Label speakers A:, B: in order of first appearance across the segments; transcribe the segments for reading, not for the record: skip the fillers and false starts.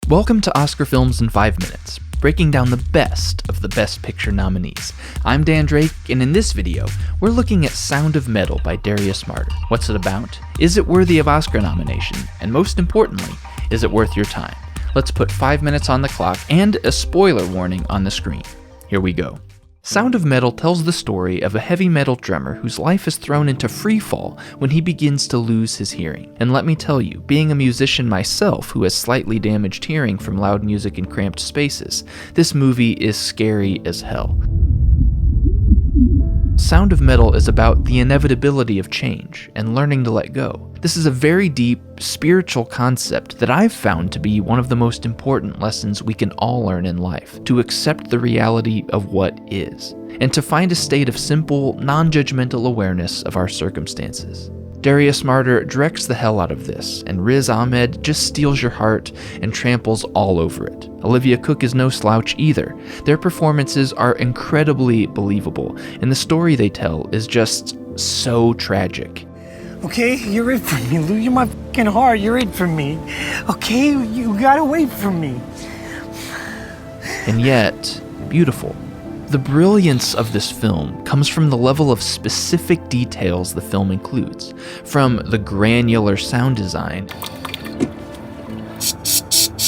A: Welcome to Oscar Films in 5 Minutes, breaking down the best of the Best Picture nominees. I'm Dan Drake, and in this video, we're looking at Sound of Metal by Darius Marder. What's it about? Is it worthy of Oscar nomination? And most importantly, is it worth your time? Let's put 5 minutes on the clock and a spoiler warning on the screen. Here we go. Sound of Metal tells the story of a heavy metal drummer whose life is thrown into freefall when he begins to lose his hearing. And let me tell you, being a musician myself who has slightly damaged hearing from loud music in cramped spaces, this movie is scary as hell. Sound of Metal is about the inevitability of change and learning to let go. This is a very deep, spiritual concept that I've found to be one of the most important lessons we can all learn in life, to accept the reality of what is, and to find a state of simple, non-judgmental awareness of our circumstances. Darius Marder directs the hell out of this, and Riz Ahmed just steals your heart and tramples all over it. Olivia Cooke is no slouch either. Their performances are incredibly believable, and the story they tell is just so tragic.
B: Okay, you're it for me, Lou. You're my fucking heart. You're it for me. Okay, you gotta wait for me.
A: And yet, beautiful. The brilliance of this film comes from the level of specific details the film includes, from the granular sound design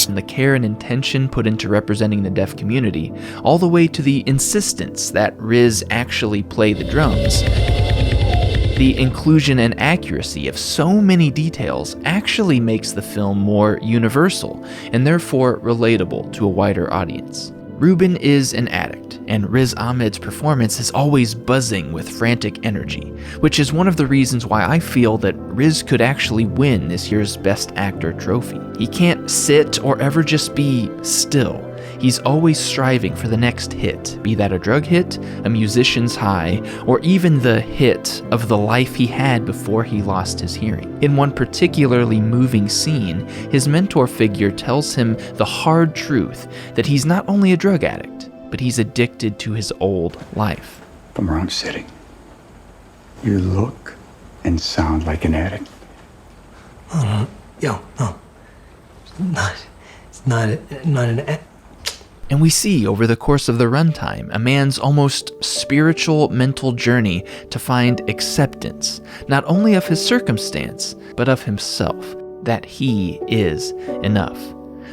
A: and the care and intention put into representing the deaf community, all the way to the insistence that Riz actually play the drums. The inclusion and accuracy of so many details actually makes the film more universal and therefore relatable to a wider audience. Ruben is an addict, and Riz Ahmed's performance is always buzzing with frantic energy, which is one of the reasons why I feel that Riz could actually win this year's Best Actor trophy. He can't sit or ever just be still. He's always striving for the next hit, be that a drug hit, a musician's high, or even the hit of the life he had before he lost his hearing. In one particularly moving scene, his mentor figure tells him the hard truth that he's not only a drug addict, but he's addicted to his old life.
C: From where I'm sitting, you look and sound like an addict.
B: No. It's not an addict.
A: And we see over the course of the runtime a man's almost spiritual mental journey to find acceptance, not only of his circumstance, but of himself, that he is enough.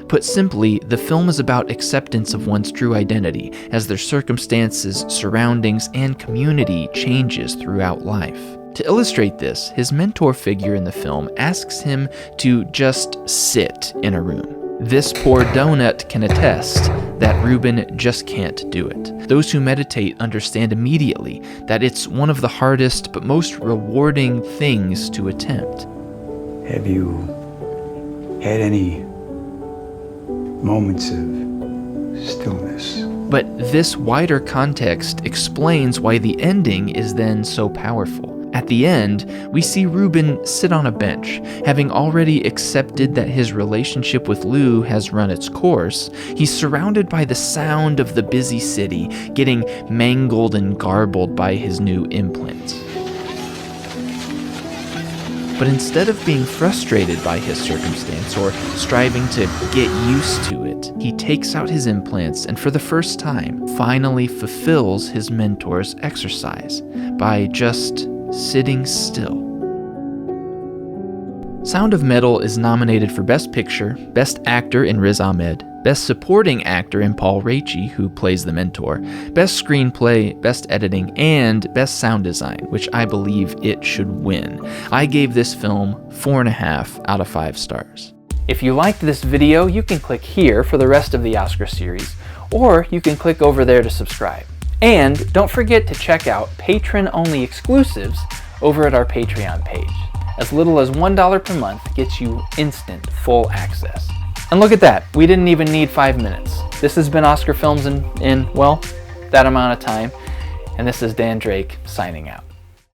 A: Put simply, the film is about acceptance of one's true identity as their circumstances, surroundings, and community changes throughout life. To illustrate this, his mentor figure in the film asks him to just sit in a room. This poor donut can attest that Ruben just can't do it. Those who meditate understand immediately that it's one of the hardest but most rewarding things to attempt.
C: Have you had any moments of stillness?
A: But this wider context explains why the ending is then so powerful. At the end, we see Ruben sit on a bench. Having already accepted that his relationship with Lou has run its course, he's surrounded by the sound of the busy city, getting mangled and garbled by his new implants. But instead of being frustrated by his circumstance or striving to get used to it, he takes out his implants and for the first time finally fulfills his mentor's exercise by just sitting still. Sound of Metal is nominated for Best Picture, Best Actor in Riz Ahmed, Best Supporting Actor in Paul Raci, who plays the mentor, Best Screenplay, Best Editing, and Best Sound Design, which I believe it should win. I gave this film 4.5 out of 5 stars. If you liked this video, you can click here for the rest of the Oscar series, or you can click over there to subscribe. And don't forget to check out patron-only exclusives over at our Patreon page. As little as $1 per month gets you instant full access. And look at that, we didn't even need 5 minutes. This has been Oscar Films in, well, that amount of time. And this is Dan Drake signing out.